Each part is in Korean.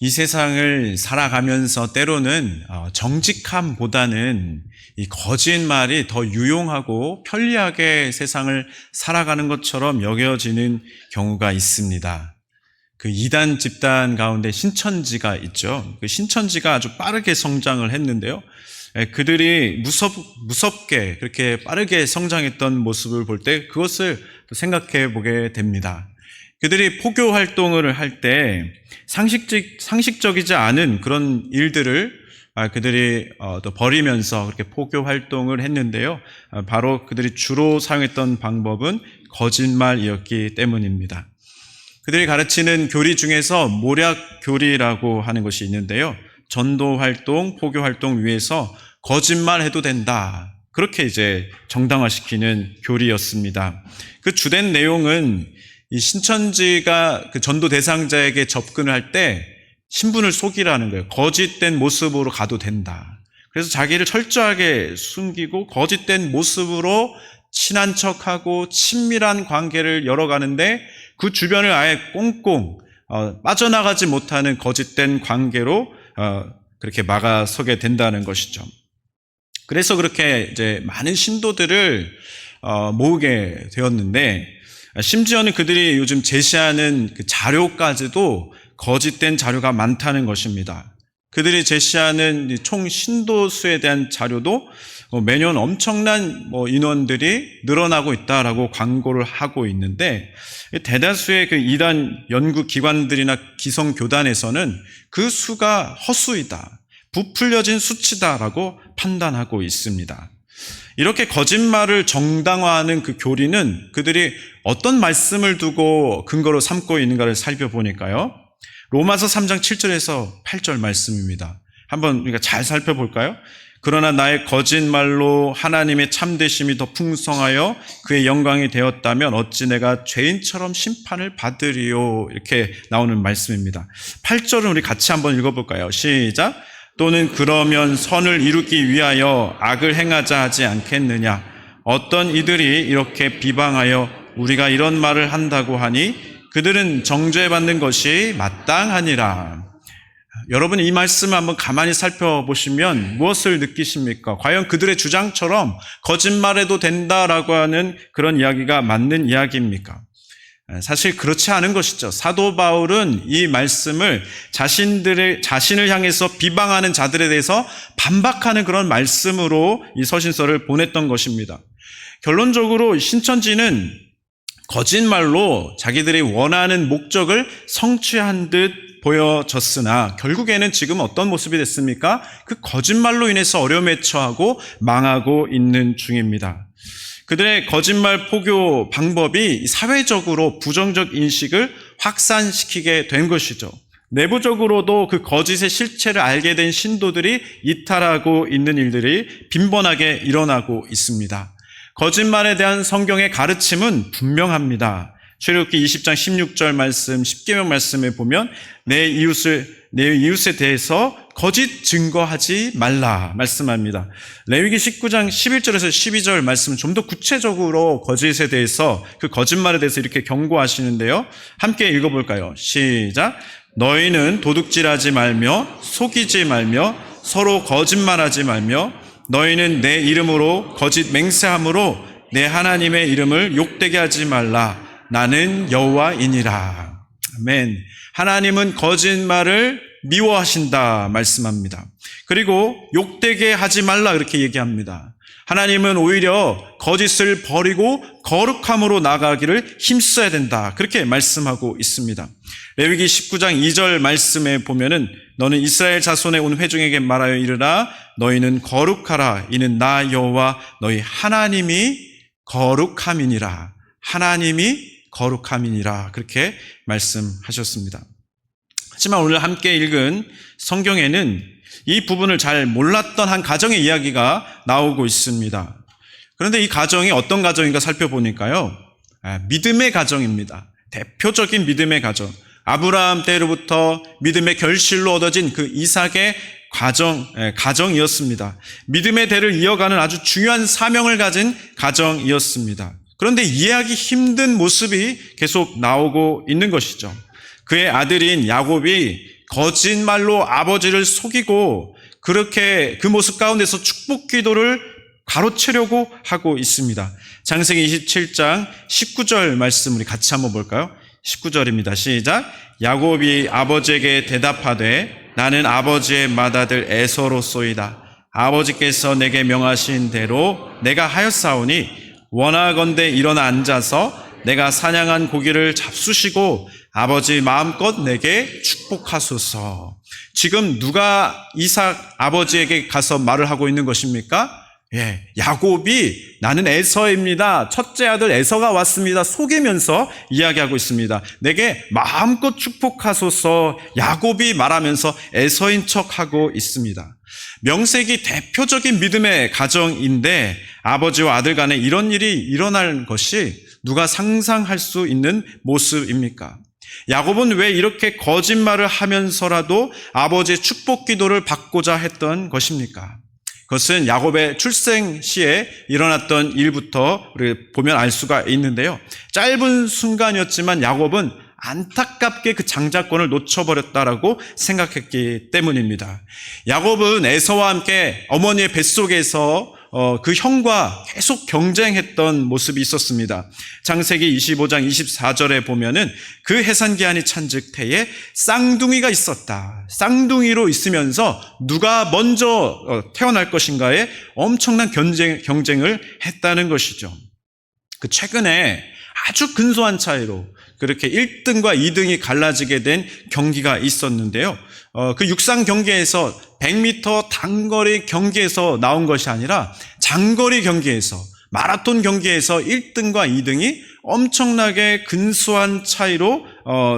이 세상을 살아가면서 때로는 정직함보다는 이 거짓말이 더 유용하고 편리하게 세상을 살아가는 것처럼 여겨지는 경우가 있습니다. 그 이단 집단 가운데 신천지가 있죠. 그 신천지가 아주 빠르게 성장을 했는데요. 그들이 무섭게 그렇게 빠르게 성장했던 모습을 볼 때 그것을 생각해 보게 됩니다. 그들이 포교 활동을 할 때 상식적이지 않은 그런 일들을 그들이 또 벌이면서 그렇게 포교 활동을 했는데요. 바로 그들이 주로 사용했던 방법은 거짓말이었기 때문입니다. 그들이 가르치는 교리 중에서 모략교리라고 하는 것이 있는데요. 전도 활동, 포교 활동 위에서 거짓말해도 된다. 그렇게 이제 정당화시키는 교리였습니다. 그 주된 내용은 이 신천지가 그 전도 대상자에게 접근을 할 때 신분을 속이라는 거예요. 거짓된 모습으로 가도 된다. 그래서 자기를 철저하게 숨기고 거짓된 모습으로 친한 척하고 친밀한 관계를 열어가는데 그 주변을 아예 꽁꽁 빠져나가지 못하는 거짓된 관계로 그렇게 막아서게 된다는 것이죠. 그래서 그렇게 이제 많은 신도들을 모으게 되었는데, 심지어는 그들이 요즘 제시하는 그 자료까지도 거짓된 자료가 많다는 것입니다. 그들이 제시하는 총 신도수에 대한 자료도 매년 엄청난 인원들이 늘어나고 있다라고 광고를 하고 있는데, 대다수의 그 이단 연구기관들이나 기성교단에서는 그 수가 허수이다, 부풀려진 수치다라고 판단하고 있습니다. 이렇게 거짓말을 정당화하는 그 교리는 그들이 어떤 말씀을 두고 근거로 삼고 있는가를 살펴보니까요. 로마서 3장 7절에서 8절 말씀입니다. 한번 우리가 잘 살펴볼까요? 그러나 나의 거짓말로 하나님의 참되심이 더 풍성하여 그의 영광이 되었다면 어찌 내가 죄인처럼 심판을 받으리요. 이렇게 나오는 말씀입니다. 8절은 우리 같이 한번 읽어볼까요? 시작. 또는 그러면 선을 이루기 위하여 악을 행하자 하지 않겠느냐. 어떤 이들이 이렇게 비방하여 우리가 이런 말을 한다고 하니 그들은 정죄받는 것이 마땅하니라. 여러분, 이 말씀을 한번 가만히 살펴보시면 무엇을 느끼십니까? 과연 그들의 주장처럼 거짓말해도 된다라고 하는 그런 이야기가 맞는 이야기입니까? 사실 그렇지 않은 것이죠. 사도 바울은 이 말씀을 자신을 향해서 비방하는 자들에 대해서 반박하는 그런 말씀으로 이 서신서를 보냈던 것입니다. 결론적으로 신천지는 거짓말로 자기들이 원하는 목적을 성취한 듯 보여졌으나 결국에는 지금 어떤 모습이 됐습니까? 그 거짓말로 인해서 어려움에 처하고 망하고 있는 중입니다. 그들의 거짓말 포교 방법이 사회적으로 부정적 인식을 확산시키게 된 것이죠. 내부적으로도 그 거짓의 실체를 알게 된 신도들이 이탈하고 있는 일들이 빈번하게 일어나고 있습니다. 거짓말에 대한 성경의 가르침은 분명합니다. 출애굽기 20장 16절 말씀, 10계명 말씀에 보면 내 이웃에 대해서 거짓 증거하지 말라 말씀합니다. 레위기 19장 11절에서 12절 말씀은 좀 더 구체적으로 거짓에 대해서, 그 거짓말에 대해서 이렇게 경고하시는데요. 함께 읽어볼까요? 시작. 너희는 도둑질하지 말며 속이지 말며 서로 거짓말하지 말며 너희는 내 이름으로 거짓 맹세함으로 내 하나님의 이름을 욕되게 하지 말라. 나는 여호와이니라. 아멘. 하나님은 거짓말을 미워하신다 말씀합니다. 그리고 욕되게 하지 말라 그렇게 얘기합니다. 하나님은 오히려 거짓을 버리고 거룩함으로 나가기를 힘써야 된다 그렇게 말씀하고 있습니다. 레위기 19장 2절 말씀에 보면은 너는 이스라엘 자손의 온 회중에게 말하여 이르라. 너희는 거룩하라. 이는 나 여호와 너희 하나님이 거룩함이니라. 하나님이 거룩함이니라 그렇게 말씀하셨습니다. 하지만 오늘 함께 읽은 성경에는 이 부분을 잘 몰랐던 한 가정의 이야기가 나오고 있습니다. 그런데 이 가정이 어떤 가정인가 살펴보니까요, 믿음의 가정입니다. 대표적인 믿음의 가정. 아브라함 때로부터 믿음의 결실로 얻어진 그 이삭의 가정이었습니다. 믿음의 대를 이어가는 아주 중요한 사명을 가진 가정이었습니다. 그런데 이해하기 힘든 모습이 계속 나오고 있는 것이죠. 그의 아들인 야곱이 거짓말로 아버지를 속이고 그렇게 그 모습 가운데서 축복 기도를 가로채려고 하고 있습니다. 창세기 27장 19절 말씀 우리 같이 한번 볼까요? 19절입니다. 시작. 야곱이 아버지에게 대답하되 나는 아버지의 맏아들 에서로소이다. 아버지께서 내게 명하신 대로 내가 하였사오니 원하건대 일어나 앉아서 내가 사냥한 고기를 잡수시고 아버지 마음껏 내게 축복하소서. 지금 누가 이삭 아버지에게 가서 말을 하고 있는 것입니까? 야곱이 나는 에서입니다. 첫째 아들 에서가 왔습니다. 속이면서 이야기하고 있습니다. 내게 마음껏 축복하소서. 야곱이 말하면서 에서인 척하고 있습니다. 명색이 대표적인 믿음의 가정인데 아버지와 아들 간에 이런 일이 일어날 것이 누가 상상할 수 있는 모습입니까? 야곱은 왜 이렇게 거짓말을 하면서라도 아버지의 축복 기도를 받고자 했던 것입니까? 그것은 야곱의 출생 시에 일어났던 일부터 우리 보면 알 수가 있는데요. 짧은 순간이었지만 야곱은 안타깝게 그 장자권을 놓쳐버렸다라고 생각했기 때문입니다. 야곱은 에서와 함께 어머니의 뱃속에서 그 형과 계속 경쟁했던 모습이 있었습니다. 창세기 25장 24절에 보면은 그 해산기한이 찬즉 태에 쌍둥이가 있었다. 쌍둥이로 있으면서 누가 먼저 태어날 것인가에 엄청난 경쟁을 했다는 것이죠. 그 최근에 아주 근소한 차이로 그렇게 1등과 2등이 갈라지게 된 경기가 있었는데요. 그 육상 경기에서 100m 단거리 경기에서 나온 것이 아니라 장거리 경기에서 마라톤 경기에서 1등과 2등이 엄청나게 근소한 차이로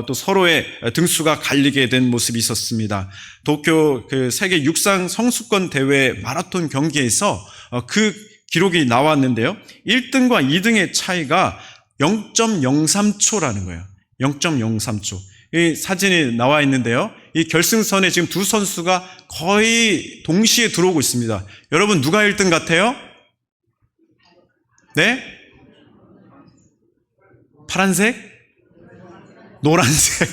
또 서로의 등수가 갈리게 된 모습이 있었습니다. 도쿄 그 세계 육상 성수권 대회 마라톤 경기에서 그 기록이 나왔는데요. 1등과 2등의 차이가 0.03초라는 거예요. 0.03초. 이 사진이 나와 있는데요. 이 결승선에 지금 두 선수가 거의 동시에 들어오고 있습니다. 여러분 누가 1등 같아요? 네? 파란색? 노란색?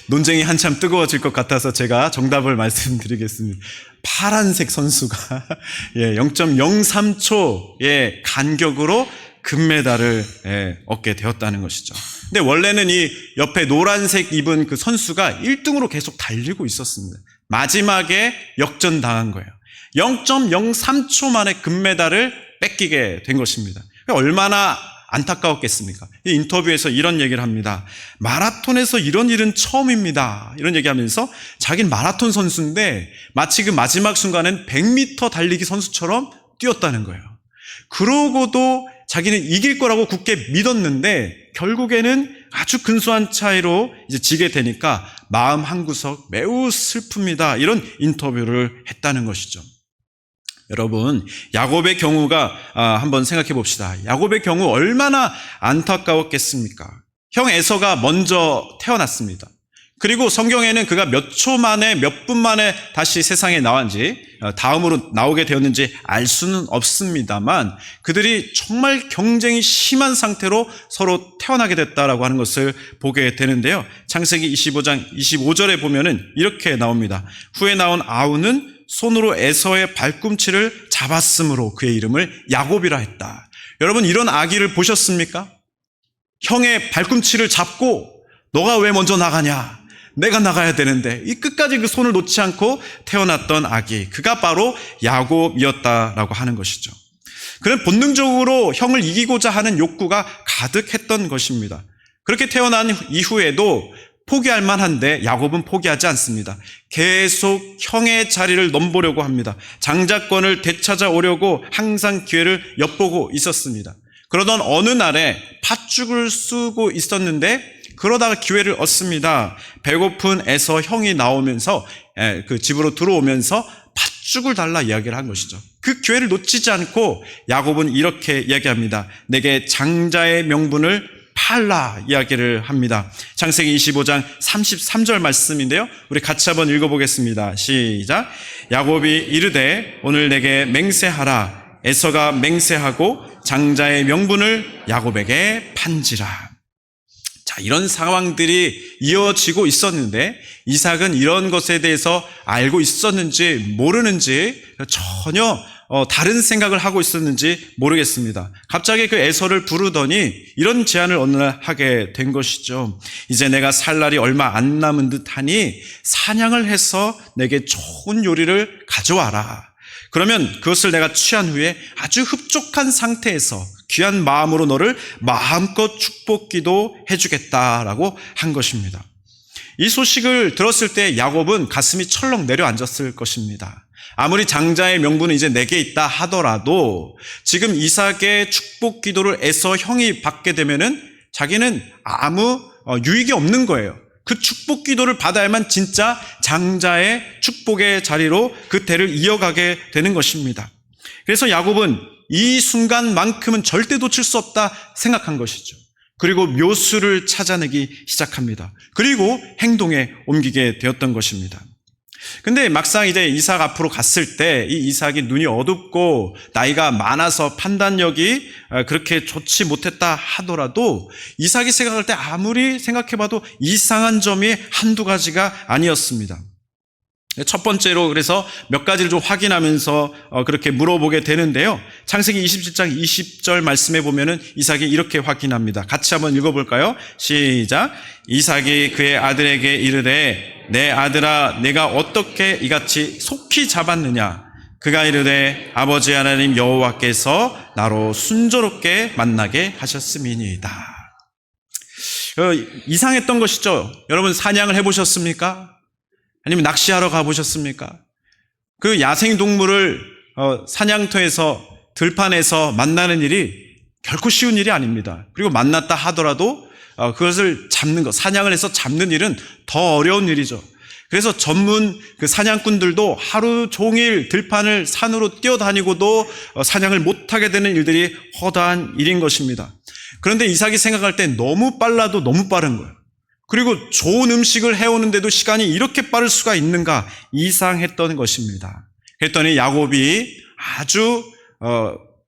논쟁이 한참 뜨거워질 것 같아서 제가 정답을 말씀드리겠습니다. 파란색 선수가 0.03초의 간격으로 금메달을 얻게 되었다는 것이죠. 근데 원래는 이 옆에 노란색 입은 그 선수가 1등으로 계속 달리고 있었습니다. 마지막에 역전당한 거예요. 0.03초 만에 금메달을 뺏기게 된 것입니다. 얼마나 안타까웠겠습니까? 이 인터뷰에서 이런 얘기를 합니다. 마라톤에서 이런 일은 처음입니다. 이런 얘기하면서 자기는 마라톤 선수인데 마치 그 마지막 순간엔 100m 달리기 선수처럼 뛰었다는 거예요. 그러고도 자기는 이길 거라고 굳게 믿었는데 결국에는 아주 근소한 차이로 이제 지게 되니까 마음 한구석 매우 슬픕니다. 이런 인터뷰를 했다는 것이죠. 여러분, 야곱의 경우가 한번 생각해 봅시다. 야곱의 경우 얼마나 안타까웠겠습니까? 형 에서가 먼저 태어났습니다. 그리고 성경에는 그가 몇 초 만에 몇 분 만에 다시 세상에 나왔는지 다음으로 나오게 되었는지 알 수는 없습니다만 그들이 정말 경쟁이 심한 상태로 서로 태어나게 됐다라고 하는 것을 보게 되는데요. 창세기 25장 25절에 보면은 이렇게 나옵니다. 후에 나온 아우는 손으로 에서의 발꿈치를 잡았으므로 그의 이름을 야곱이라 했다. 여러분 이런 아기를 보셨습니까? 형의 발꿈치를 잡고 너가 왜 먼저 나가냐? 내가 나가야 되는데 이 끝까지 그 손을 놓지 않고 태어났던 아기, 그가 바로 야곱이었다라고 하는 것이죠. 그는 본능적으로 형을 이기고자 하는 욕구가 가득했던 것입니다. 그렇게 태어난 이후에도 포기할 만한데 야곱은 포기하지 않습니다. 계속 형의 자리를 넘보려고 합니다. 장자권을 되찾아오려고 항상 기회를 엿보고 있었습니다. 그러던 어느 날에 팥죽을 쓰고 있었는데 그러다가 기회를 얻습니다. 배고픈 에서 형이 나오면서 그 집으로 들어오면서 팥죽을 달라 이야기를 한 것이죠. 그 기회를 놓치지 않고 야곱은 이렇게 이야기합니다. 내게 장자의 명분을 팔라 이야기를 합니다. 창세기 25장 33절 말씀인데요. 우리 같이 한번 읽어보겠습니다. 시작. 야곱이 이르되 오늘 내게 맹세하라. 에서가 맹세하고 장자의 명분을 야곱에게 판지라. 자, 이런 상황들이 이어지고 있었는데 이삭은 이런 것에 대해서 알고 있었는지 모르는지 전혀 다른 생각을 하고 있었는지 모르겠습니다. 갑자기 그 에서를 부르더니 이런 제안을 어느 날 하게 된 것이죠. 이제 내가 살 날이 얼마 안 남은 듯하니 사냥을 해서 내게 좋은 요리를 가져와라. 그러면 그것을 내가 취한 후에 아주 흡족한 상태에서 귀한 마음으로 너를 마음껏 축복기도 해주겠다라고 한 것입니다. 이 소식을 들었을 때 야곱은 가슴이 철렁 내려앉았을 것입니다. 아무리 장자의 명분은 이제 내게 있다 하더라도 지금 이삭의 축복 기도를 에서 형이 받게 되면은 자기는 아무 유익이 없는 거예요. 그 축복 기도를 받아야만 진짜 장자의 축복의 자리로 그 대를 이어가게 되는 것입니다. 그래서 야곱은 이 순간만큼은 절대 놓칠 수 없다 생각한 것이죠. 그리고 묘수를 찾아내기 시작합니다. 그리고 행동에 옮기게 되었던 것입니다. 근데 막상 이제 이삭 앞으로 갔을 때 이 이삭이 눈이 어둡고 나이가 많아서 판단력이 그렇게 좋지 못했다 하더라도 이삭이 생각할 때 아무리 생각해봐도 이상한 점이 한두 가지가 아니었습니다. 첫 번째로 그래서 몇 가지를 좀 확인하면서 그렇게 물어보게 되는데요. 창세기 27장 20절 말씀에 보면은 이삭이 이렇게 확인합니다. 같이 한번 읽어볼까요? 시작. 이삭이 그의 아들에게 이르되 내 아들아 내가 어떻게 이같이 속히 잡았느냐. 그가 이르되 아버지 하나님 여호와께서 나로 순조롭게 만나게 하셨음이니이다. 이상했던 것이죠. 여러분 사냥을 해보셨습니까? 아니면 낚시하러 가보셨습니까? 그 야생동물을 사냥터에서 들판에서 만나는 일이 결코 쉬운 일이 아닙니다. 그리고 만났다 하더라도 그것을 잡는 것, 사냥을 해서 잡는 일은 더 어려운 일이죠. 그래서 전문 그 사냥꾼들도 하루 종일 들판을 산으로 뛰어다니고도 사냥을 못하게 되는 일들이 허다한 일인 것입니다. 그런데 이삭이 생각할 때 너무 빨라도 너무 빠른 거예요. 그리고 좋은 음식을 해오는데도 시간이 이렇게 빠를 수가 있는가 이상했던 것입니다. 그랬더니 야곱이 아주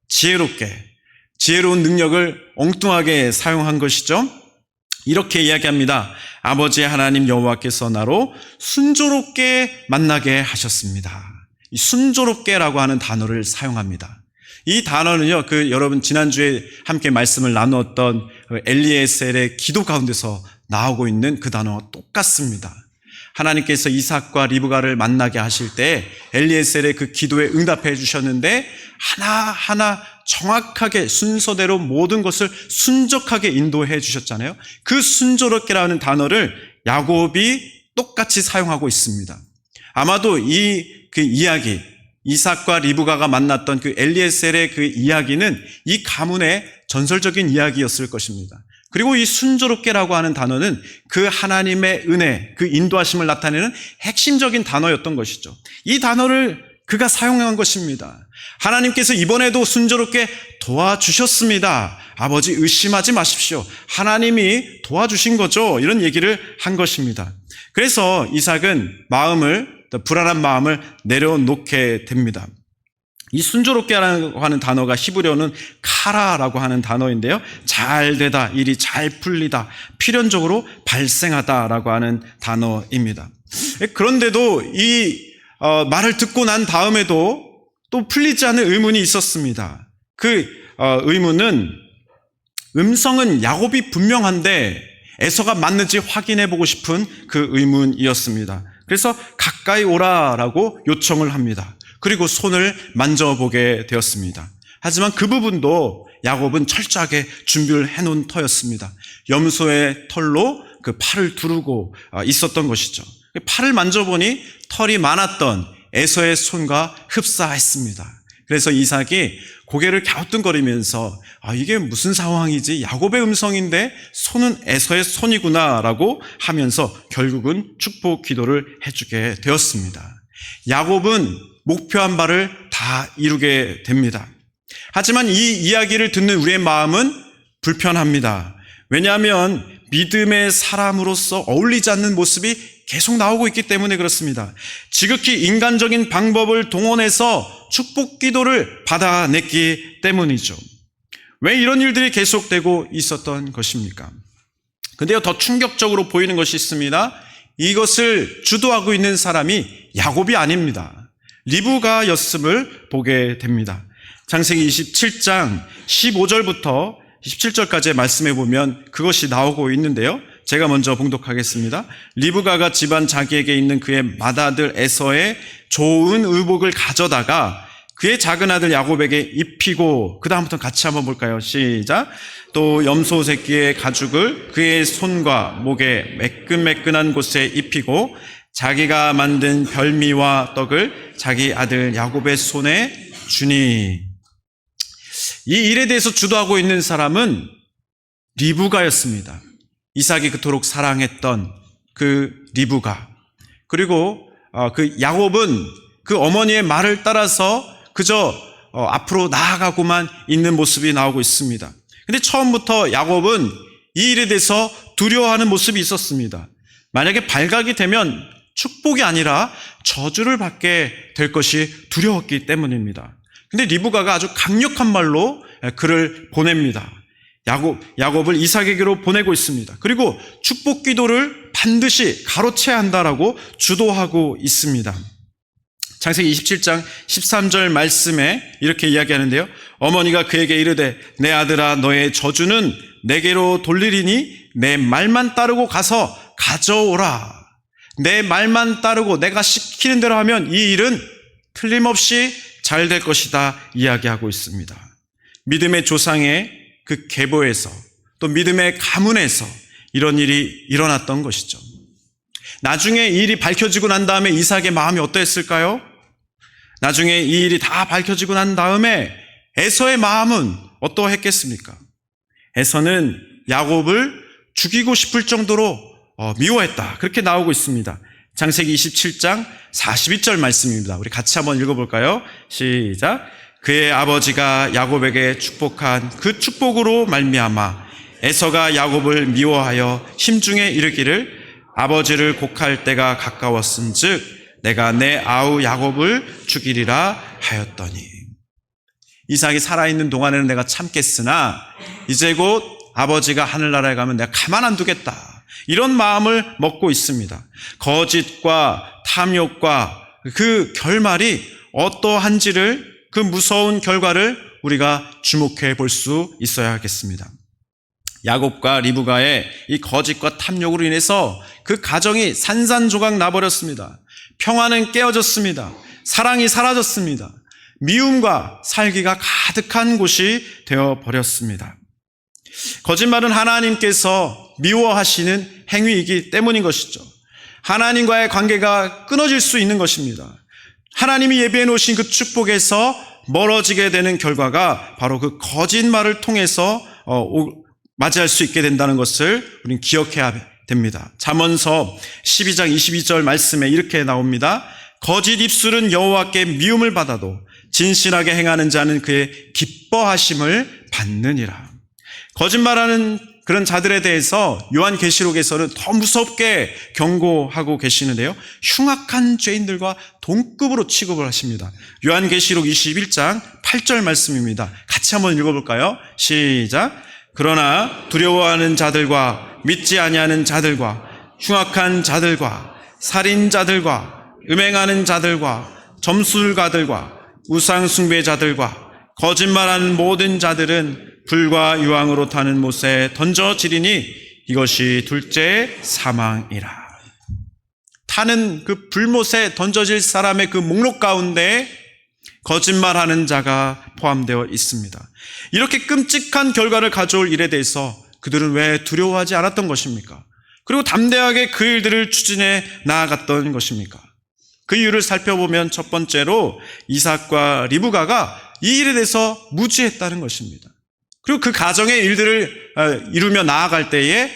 지혜로운 능력을 엉뚱하게 사용한 것이죠. 이렇게 이야기합니다. 아버지 하나님 여호와께서 나로 순조롭게 만나게 하셨습니다. 이 순조롭게라고 하는 단어를 사용합니다. 이 단어는요, 여러분 지난주에 함께 말씀을 나누었던 엘리에셀의 기도 가운데서 나오고 있는 그 단어와 똑같습니다. 하나님께서 이삭과 리브가를 만나게 하실 때 엘리에셀의 그 기도에 응답해 주셨는데 하나하나 정확하게 순서대로 모든 것을 순적하게 인도해 주셨잖아요. 그 순조롭게라는 단어를 야곱이 똑같이 사용하고 있습니다. 아마도 그 이야기, 이삭과 리브가가 만났던 그 엘리에셀의 그 이야기는 이 가문의 전설적인 이야기였을 것입니다. 그리고 이 순조롭게라고 하는 단어는 그 하나님의 은혜, 그 인도하심을 나타내는 핵심적인 단어였던 것이죠. 이 단어를 그가 사용한 것입니다. 하나님께서 이번에도 순조롭게 도와주셨습니다. 아버지 의심하지 마십시오. 하나님이 도와주신 거죠. 이런 얘기를 한 것입니다. 그래서 이삭은 불안한 마음을 내려놓게 됩니다. 이 순조롭게라고 하는 단어가 히브리어는 카라라고 하는 단어인데요. 잘 되다, 일이 잘 풀리다, 필연적으로 발생하다라고 하는 단어입니다. 그런데도 이 말을 듣고 난 다음에도 또 풀리지 않는 의문이 있었습니다. 그 의문은 음성은 야곱이 분명한데 에서가 맞는지 확인해보고 싶은 그 의문이었습니다. 그래서 가까이 오라라고 요청을 합니다. 그리고 손을 만져보게 되었습니다. 하지만 그 부분도 야곱은 철저하게 준비를 해놓은 터였습니다. 염소의 털로 그 팔을 두르고 있었던 것이죠. 팔을 만져보니 털이 많았던 에서의 손과 흡사했습니다. 그래서 이삭이 고개를 갸우뚱거리면서 이게 무슨 상황이지? 야곱의 음성인데 손은 에서의 손이구나라고 하면서 결국은 축복 기도를 해주게 되었습니다. 야곱은 목표한 바를 다 이루게 됩니다. 하지만 이 이야기를 듣는 우리의 마음은 불편합니다. 왜냐하면 믿음의 사람으로서 어울리지 않는 모습이 계속 나오고 있기 때문에 그렇습니다. 지극히 인간적인 방법을 동원해서 축복 기도를 받아냈기 때문이죠. 왜 이런 일들이 계속되고 있었던 것입니까? 근데요, 더 충격적으로 보이는 것이 있습니다. 이것을 주도하고 있는 사람이 야곱이 아닙니다. 리브가였음을 보게 됩니다. 창세기 27장 15절부터 17절까지의 말씀에 보면 그것이 나오고 있는데요. 제가 먼저 봉독하겠습니다. 리브가가 집안 자기에게 있는 그의 맏아들 에서의 좋은 의복을 가져다가 그의 작은 아들 야곱에게 입히고, 그 다음부터 같이 한번 볼까요? 시작. 또 염소 새끼의 가죽을 그의 손과 목에 매끈매끈한 곳에 입히고 자기가 만든 별미와 떡을 자기 아들 야곱의 손에 주니. 이 일에 대해서 주도하고 있는 사람은 리브가였습니다. 이삭이 그토록 사랑했던 그 리브가. 그리고 그 야곱은 그 어머니의 말을 따라서 그저 앞으로 나아가고만 있는 모습이 나오고 있습니다. 근데 처음부터 야곱은 이 일에 대해서 두려워하는 모습이 있었습니다. 만약에 발각이 되면 축복이 아니라 저주를 받게 될 것이 두려웠기 때문입니다. 근데 리브가가 아주 강력한 말로 그를 보냅니다. 야곱을 이삭에게로 보내고 있습니다. 그리고 축복 기도를 반드시 가로채야 한다라고 주도하고 있습니다. 창세기 27장 13절 말씀에 이렇게 이야기하는데요. 어머니가 그에게 이르되 내 아들아 너의 저주는 내게로 돌리리니 내 말만 따르고 가서 가져오라. 내 말만 따르고 내가 시키는 대로 하면 이 일은 틀림없이 잘 될 것이다 이야기하고 있습니다. 믿음의 조상의 그 계보에서 또 믿음의 가문에서 이런 일이 일어났던 것이죠. 나중에 이 일이 밝혀지고 난 다음에 이삭의 마음이 어떠했을까요? 나중에 이 일이 다 밝혀지고 난 다음에 에서의 마음은 어떠했겠습니까? 에서는 야곱을 죽이고 싶을 정도로 미워했다. 그렇게 나오고 있습니다. 창세기 27장 42절 말씀입니다. 우리 같이 한번 읽어볼까요? 시작. 그의 아버지가 야곱에게 축복한 그 축복으로 말미암아 에서가 야곱을 미워하여 심중에 이르기를 아버지를 곡할 때가 가까웠음즉 내가 내 아우 야곱을 죽이리라 하였더니. 이삭이 살아있는 동안에는 내가 참겠으나 이제 곧 아버지가 하늘나라에 가면 내가 가만 안 두겠다. 이런 마음을 먹고 있습니다. 거짓과 탐욕과 그 결말이 어떠한지를, 그 무서운 결과를 우리가 주목해 볼 수 있어야겠습니다. 야곱과 리브가의 이 거짓과 탐욕으로 인해서 그 가정이 산산조각 나버렸습니다. 평화는 깨어졌습니다. 사랑이 사라졌습니다. 미움과 살기가 가득한 곳이 되어버렸습니다. 거짓말은 하나님께서 미워하시는 행위이기 때문인 것이죠. 하나님과의 관계가 끊어질 수 있는 것입니다. 하나님이 예비해 놓으신 그 축복에서 멀어지게 되는 결과가 바로 그 거짓말을 통해서 맞이할 수 있게 된다는 것을 우리는 기억해야 됩니다. 잠언서 12장 22절 말씀에 이렇게 나옵니다. 거짓 입술은 여호와께 미움을 받아도 진실하게 행하는 자는 그의 기뻐하심을 받느니라. 거짓말하는 그런 자들에 대해서 요한계시록에서는 더 무섭게 경고하고 계시는데요. 흉악한 죄인들과 동급으로 취급을 하십니다. 요한계시록 21장 8절 말씀입니다. 같이 한번 읽어볼까요? 시작. 그러나 두려워하는 자들과 믿지 아니하는 자들과 흉악한 자들과 살인자들과 음행하는 자들과 점술가들과 우상숭배자들과 거짓말하는 모든 자들은 불과 유황으로 타는 못에 던져지리니 이것이 둘째 사망이라. 타는 그 불못에 던져질 사람의 그 목록 가운데 거짓말하는 자가 포함되어 있습니다. 이렇게 끔찍한 결과를 가져올 일에 대해서 그들은 왜 두려워하지 않았던 것입니까? 그리고 담대하게 그 일들을 추진해 나아갔던 것입니까? 그 이유를 살펴보면 첫 번째로 이삭과 리브가가 이 일에 대해서 무지했다는 것입니다. 그리고 그 가정의 일들을 이루며 나아갈 때에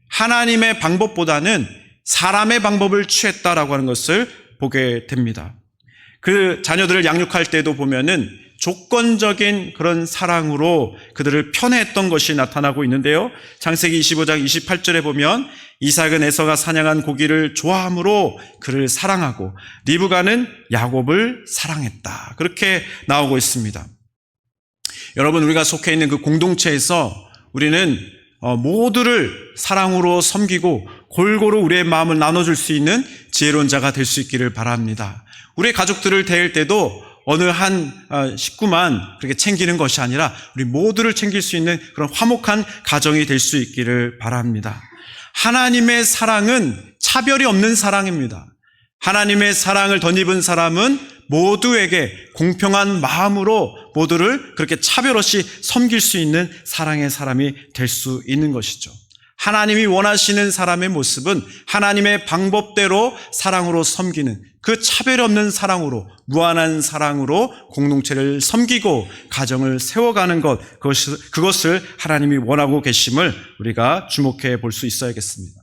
하나님의 방법보다는 사람의 방법을 취했다라고 하는 것을 보게 됩니다. 그 자녀들을 양육할 때도 보면은 조건적인 그런 사랑으로 그들을 편애했던 것이 나타나고 있는데요. 창세기 25장 28절에 보면 이삭은 에서가 사냥한 고기를 좋아함으로 그를 사랑하고 리브가는 야곱을 사랑했다. 그렇게 나오고 있습니다. 여러분, 우리가 속해 있는 그 공동체에서 우리는 모두를 사랑으로 섬기고 골고루 우리의 마음을 나눠줄 수 있는 지혜로운 자가 될 수 있기를 바랍니다. 우리의 가족들을 대할 때도 어느 한 식구만 그렇게 챙기는 것이 아니라 우리 모두를 챙길 수 있는 그런 화목한 가정이 될 수 있기를 바랍니다. 하나님의 사랑은 차별이 없는 사랑입니다. 하나님의 사랑을 덧입은 사람은 모두에게 공평한 마음으로 모두를 그렇게 차별 없이 섬길 수 있는 사랑의 사람이 될 수 있는 것이죠. 하나님이 원하시는 사람의 모습은 하나님의 방법대로 사랑으로 섬기는 그 차별 없는 사랑으로, 무한한 사랑으로 공동체를 섬기고 가정을 세워가는 것, 그것을 하나님이 원하고 계심을 우리가 주목해 볼 수 있어야겠습니다.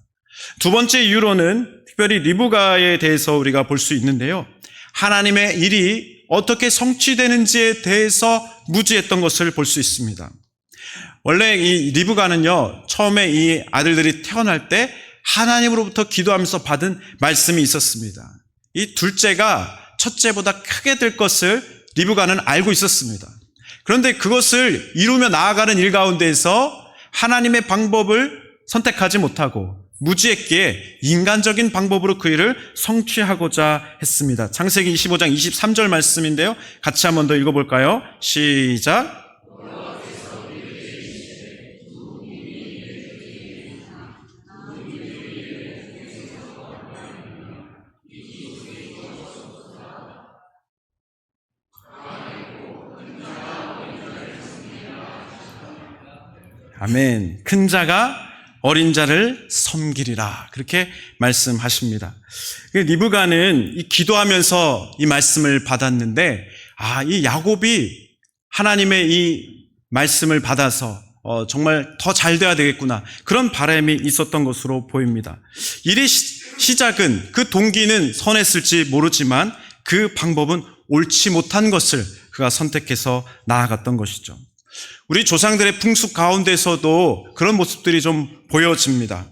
두 번째 이유로는 특별히 리브가에 대해서 우리가 볼 수 있는데요. 하나님의 일이 어떻게 성취되는지에 대해서 무지했던 것을 볼 수 있습니다. 원래 이 리브가는요, 처음에 이 아들들이 태어날 때 하나님으로부터 기도하면서 받은 말씀이 있었습니다. 이 둘째가 첫째보다 크게 될 것을 리브가는 알고 있었습니다. 그런데 그것을 이루며 나아가는 일 가운데에서 하나님의 방법을 선택하지 못하고 무지했기에 인간적인 방법으로 그 일을 성취하고자 했습니다. 창세기 25장 23절 말씀인데요. 같이 한번 더 읽어볼까요? 시작. 아멘. 큰 자가 어린 자를 섬기리라. 그렇게 말씀하십니다. 리브가는 이 기도하면서 이 말씀을 받았는데, 이 야곱이 하나님의 이 말씀을 받아서 정말 더 잘 돼야 되겠구나. 그런 바람이 있었던 것으로 보입니다. 일의 시작은, 그 동기는 선했을지 모르지만 그 방법은 옳지 못한 것을 그가 선택해서 나아갔던 것이죠. 우리 조상들의 풍습 가운데서도 그런 모습들이 좀 보여집니다.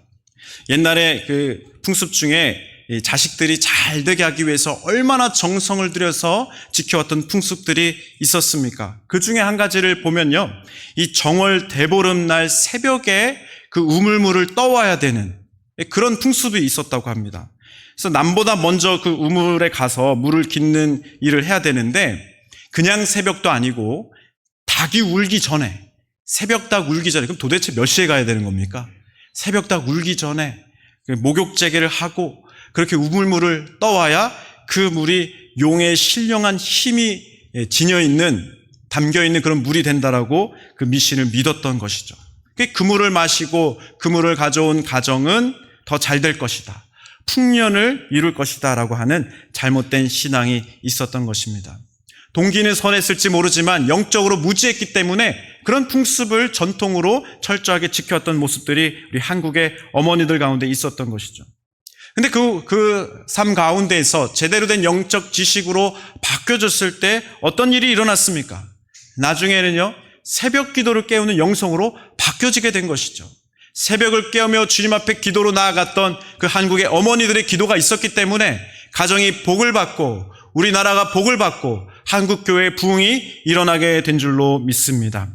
옛날에 그 풍습 중에 자식들이 잘 되게 하기 위해서 얼마나 정성을 들여서 지켜왔던 풍습들이 있었습니까? 그 중에 한 가지를 보면요, 이 정월 대보름날 새벽에 그 우물물을 떠와야 되는 그런 풍습이 있었다고 합니다. 그래서 남보다 먼저 그 우물에 가서 물을 깃는 일을 해야 되는데, 그냥 새벽도 아니고 닭이 울기 전에, 새벽닭 울기 전에, 그럼 도대체 몇 시에 가야 되는 겁니까? 새벽닭 울기 전에 목욕제기를 하고 그렇게 우물물을 떠와야 그 물이 용의 신령한 힘이 담겨있는 그런 물이 된다라고 그 미신을 믿었던 것이죠. 그 물을 마시고 그 물을 가져온 가정은 더 잘 될 것이다, 풍년을 이룰 것이다 라고 하는 잘못된 신앙이 있었던 것입니다. 동기는 선했을지 모르지만 영적으로 무지했기 때문에 그런 풍습을 전통으로 철저하게 지켜왔던 모습들이 우리 한국의 어머니들 가운데 있었던 것이죠. 근데 그 삶 가운데에서 제대로 된 영적 지식으로 바뀌어졌을 때 어떤 일이 일어났습니까? 나중에는요, 새벽 기도를 깨우는 영성으로 바뀌어지게 된 것이죠. 새벽을 깨우며 주님 앞에 기도로 나아갔던 그 한국의 어머니들의 기도가 있었기 때문에 가정이 복을 받고 우리나라가 복을 받고 한국교회의 부흥이 일어나게 된 줄로 믿습니다.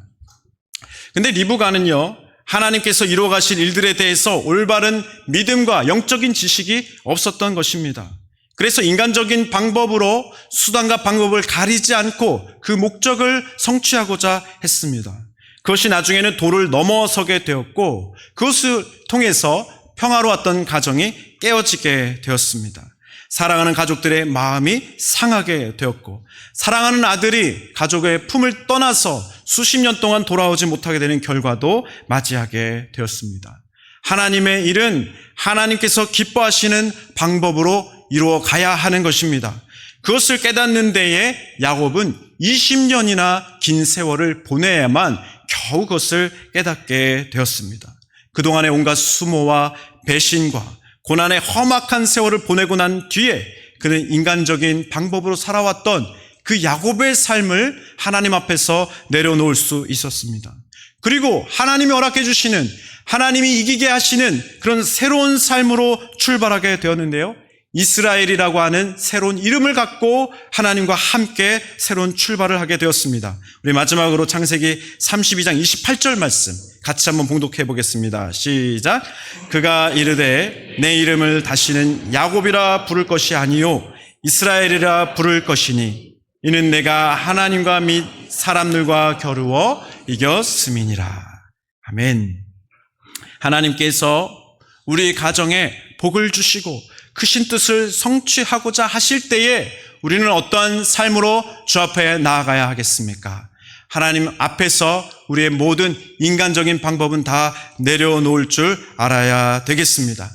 근데 리브가는요, 하나님께서 이루어 가실 일들에 대해서 올바른 믿음과 영적인 지식이 없었던 것입니다. 그래서 인간적인 방법으로 수단과 방법을 가리지 않고 그 목적을 성취하고자 했습니다. 그것이 나중에는 도를 넘어서게 되었고, 그것을 통해서 평화로웠던 가정이 깨어지게 되었습니다. 사랑하는 가족들의 마음이 상하게 되었고, 사랑하는 아들이 가족의 품을 떠나서 수십 년 동안 돌아오지 못하게 되는 결과도 맞이하게 되었습니다. 하나님의 일은 하나님께서 기뻐하시는 방법으로 이루어 가야 하는 것입니다. 그것을 깨닫는 데에 야곱은 20년이나 긴 세월을 보내야만 겨우 그것을 깨닫게 되었습니다. 그동안의 온갖 수모와 배신과 고난의 험악한 세월을 보내고 난 뒤에 그는 인간적인 방법으로 살아왔던 그 야곱의 삶을 하나님 앞에서 내려놓을 수 있었습니다. 그리고 하나님이 허락해 주시는, 하나님이 이기게 하시는 그런 새로운 삶으로 출발하게 되었는데요, 이스라엘이라고 하는 새로운 이름을 갖고 하나님과 함께 새로운 출발을 하게 되었습니다. 우리 마지막으로 창세기 32장 28절 말씀 같이 한번 봉독해 보겠습니다. 시작. 그가 이르되 내 이름을 다시는 야곱이라 부를 것이 아니요 이스라엘이라 부를 것이니 이는 내가 하나님과 및 사람들과 겨루어 이겼음이니라. 아멘. 하나님께서 우리 가정에 복을 주시고 크신 뜻을 성취하고자 하실 때에 우리는 어떠한 삶으로 주 앞에 나아가야 하겠습니까? 하나님 앞에서 우리의 모든 인간적인 방법은 다 내려놓을 줄 알아야 되겠습니다.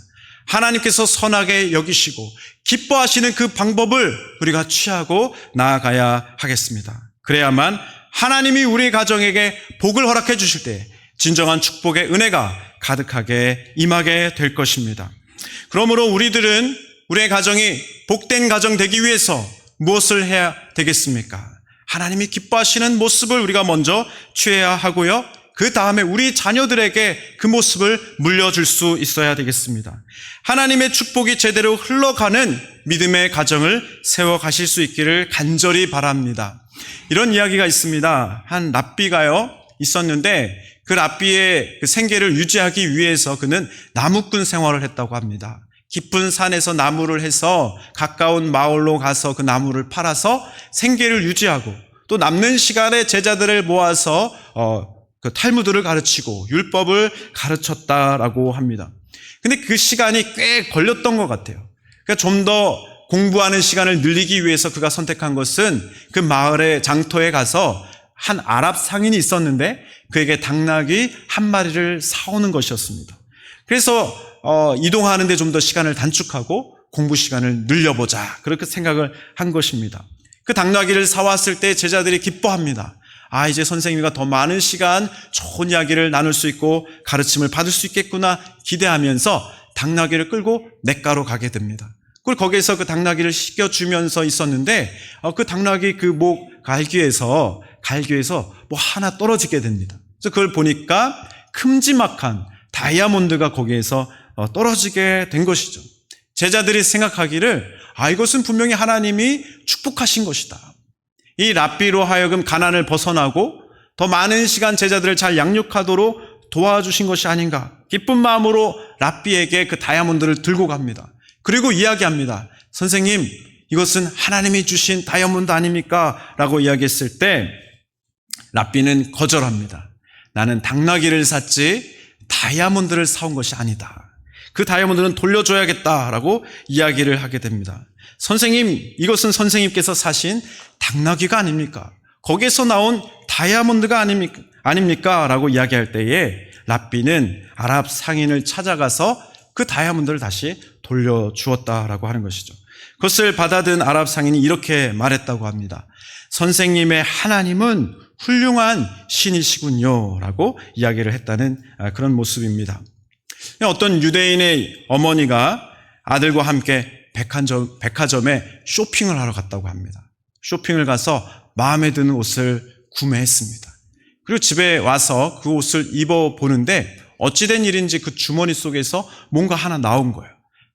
하나님께서 선하게 여기시고 기뻐하시는 그 방법을 우리가 취하고 나아가야 하겠습니다. 그래야만 하나님이 우리 가정에게 복을 허락해 주실 때 진정한 축복의 은혜가 가득하게 임하게 될 것입니다. 그러므로 우리들은 우리의 가정이 복된 가정 되기 위해서 무엇을 해야 되겠습니까? 하나님이 기뻐하시는 모습을 우리가 먼저 취해야 하고요. 그 다음에 우리 자녀들에게 그 모습을 물려줄 수 있어야 되겠습니다. 하나님의 축복이 제대로 흘러가는 믿음의 가정을 세워가실 수 있기를 간절히 바랍니다. 이런 이야기가 있습니다. 한 랍비가요 있었는데 그 랍비의 그 생계를 유지하기 위해서 그는 나무꾼 생활을 했다고 합니다. 깊은 산에서 나무를 해서 가까운 마을로 가서 그 나무를 팔아서 생계를 유지하고 또 남는 시간에 제자들을 모아서 그 탈무드를 가르치고 율법을 가르쳤다라고 합니다. 근데 그 시간이 꽤 걸렸던 것 같아요. 그러니까 좀 더 공부하는 시간을 늘리기 위해서 그가 선택한 것은 그 마을의 장터에 가서 한 아랍 상인이 있었는데 그에게 당나귀 한 마리를 사오는 것이었습니다. 그래서 이동하는 데 좀 더 시간을 단축하고 공부 시간을 늘려보자 그렇게 생각을 한 것입니다. 그 당나귀를 사왔을 때 제자들이 기뻐합니다. 아, 이제 선생님과 더 많은 시간 좋은 이야기를 나눌 수 있고 가르침을 받을 수 있겠구나 기대하면서 당나귀를 끌고 냇가로 가게 됩니다. 그리고 거기에서 그 당나귀를 씻겨주면서 있었는데 그 당나귀 그 목 갈기에서 뭐 하나 떨어지게 됩니다. 그래서 그걸 보니까 큼지막한 다이아몬드가 거기에서 떨어지게 된 것이죠. 제자들이 생각하기를 이것은 분명히 하나님이 축복하신 것이다. 이 랍비로 하여금 가난을 벗어나고 더 많은 시간 제자들을 잘 양육하도록 도와주신 것이 아닌가. 기쁜 마음으로 랍비에게 그 다이아몬드를 들고 갑니다. 그리고 이야기합니다. 선생님, 이것은 하나님이 주신 다이아몬드 아닙니까? 라고 이야기했을 때 랍비는 거절합니다. 나는 당나귀를 샀지 다이아몬드를 사온 것이 아니다. 그 다이아몬드는 돌려줘야겠다라고 이야기를 하게 됩니다. 선생님, 이것은 선생님께서 사신 당나귀가 아닙니까? 거기에서 나온 다이아몬드가 아닙니까? 라고 이야기할 때에 랍비는 아랍 상인을 찾아가서 그 다이아몬드를 다시 돌려주었다라고 하는 것이죠. 그것을 받아든 아랍 상인이 이렇게 말했다고 합니다. 선생님의 하나님은 훌륭한 신이시군요 라고 이야기를 했다는 그런 모습입니다. 어떤 유대인의 어머니가 아들과 함께 백화점에 쇼핑을 하러 갔다고 합니다. 쇼핑을 가서 마음에 드는 옷을 구매했습니다. 그리고 집에 와서 그 옷을 입어보는데 어찌된 일인지 그 주머니 속에서 뭔가 하나 나온 거예요.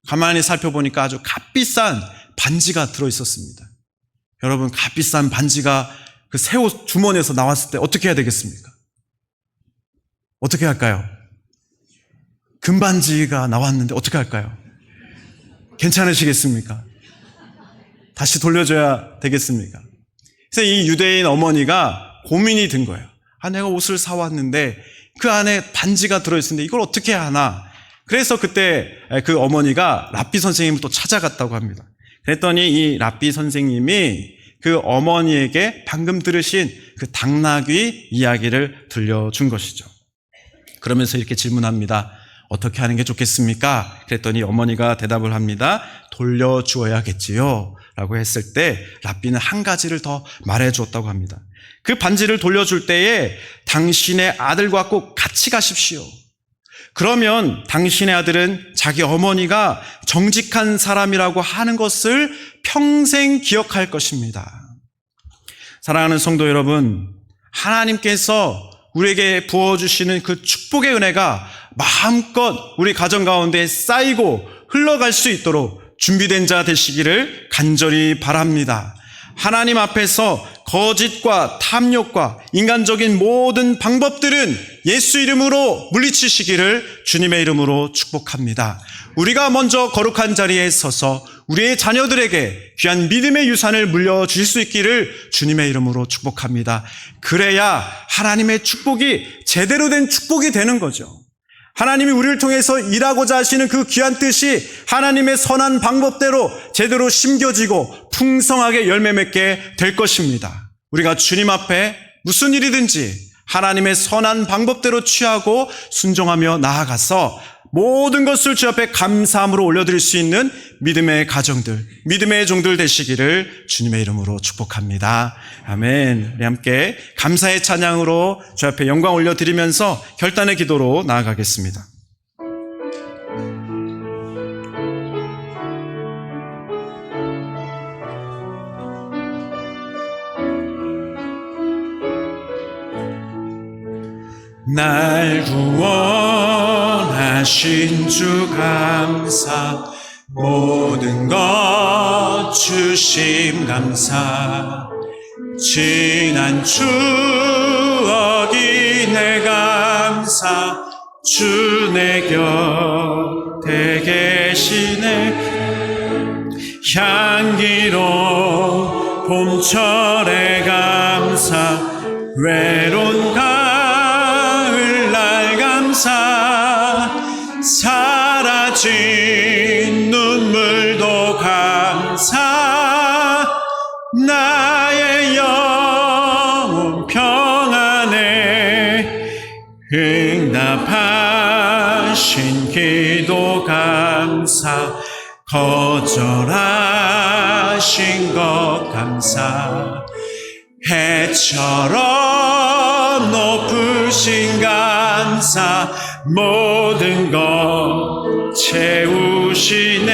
가만히 살펴보니까 아주 값비싼 반지가 들어있었습니다. 여러분, 값비싼 반지가 그 새 옷 주머니에서 나왔을 때 어떻게 해야 되겠습니까? 어떻게 할까요? 금반지가 나왔는데 어떻게 할까요? 괜찮으시겠습니까? 다시 돌려줘야 되겠습니까? 그래서 이 유대인 어머니가 고민이 든 거예요. 내가 옷을 사왔는데 그 안에 반지가 들어있는데 이걸 어떻게 해야 하나? 그래서 그때 그 어머니가 랍비 선생님을 또 찾아갔다고 합니다. 그랬더니 이 랍비 선생님이 그 어머니에게 방금 들으신 그 당나귀 이야기를 들려준 것이죠. 그러면서 이렇게 질문합니다. 어떻게 하는 게 좋겠습니까? 그랬더니 어머니가 대답을 합니다. 돌려주어야겠지요 라고 했을 때 랍비는 한 가지를 더 말해주었다고 합니다. 그 반지를 돌려줄 때에 당신의 아들과 꼭 같이 가십시오. 그러면 당신의 아들은 자기 어머니가 정직한 사람이라고 하는 것을 평생 기억할 것입니다. 사랑하는 성도 여러분, 하나님께서 우리에게 부어주시는 그 축복의 은혜가 마음껏 우리 가정 가운데 쌓이고 흘러갈 수 있도록 준비된 자 되시기를 간절히 바랍니다. 하나님 앞에서 거짓과 탐욕과 인간적인 모든 방법들은 예수 이름으로 물리치시기를 주님의 이름으로 축복합니다. 우리가 먼저 거룩한 자리에 서서 우리의 자녀들에게 귀한 믿음의 유산을 물려주실 수 있기를 주님의 이름으로 축복합니다. 그래야 하나님의 축복이 제대로 된 축복이 되는 거죠. 하나님이 우리를 통해서 일하고자 하시는 그 귀한 뜻이 하나님의 선한 방법대로 제대로 심겨지고 풍성하게 열매 맺게 될 것입니다. 우리가 주님 앞에 무슨 일이든지 하나님의 선한 방법대로 취하고 순종하며 나아가서 모든 것을 주 앞에 감사함으로 올려드릴 수 있는 믿음의 가정들, 믿음의 종들 되시기를 주님의 이름으로 축복합니다. 아멘. 우리 함께 감사의 찬양으로 주 앞에 영광 올려드리면서 결단의 기도로 나아가겠습니다. 날 구원하신 주 감사, 모든 것 주심 감사, 지난 추억이 내 감사, 주 내 곁에 계시네. 향기로운 봄철의 감사, 외로운 사라진 눈물도 감사, 나의 영혼 평안에 응답하신 기도 감사, 거절하신 것 감사, 해처럼 높으신 감사, 모든 것 채우시네.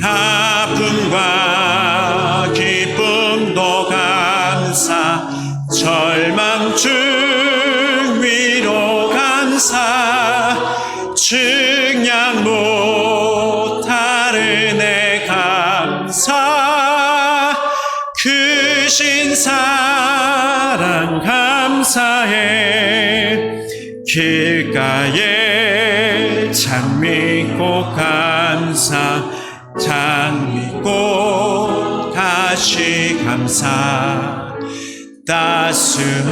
아픔과 기쁨도 감사, 절망 중 위로 감사, 증량 못할 은혜 감사, 크신 사랑 감사해. 길가에 장미꽃 감사, 장미꽃 다시 감사, 따스한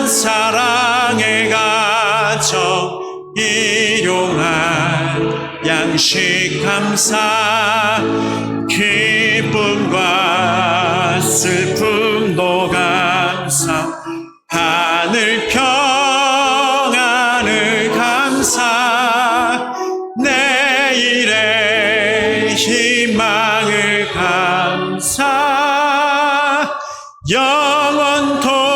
사랑의 가정, 일용할 양식 감사, 기쁨과 슬픔도 감사, 하늘 평안을 감사, 내일의 희망을 감사, 영원토록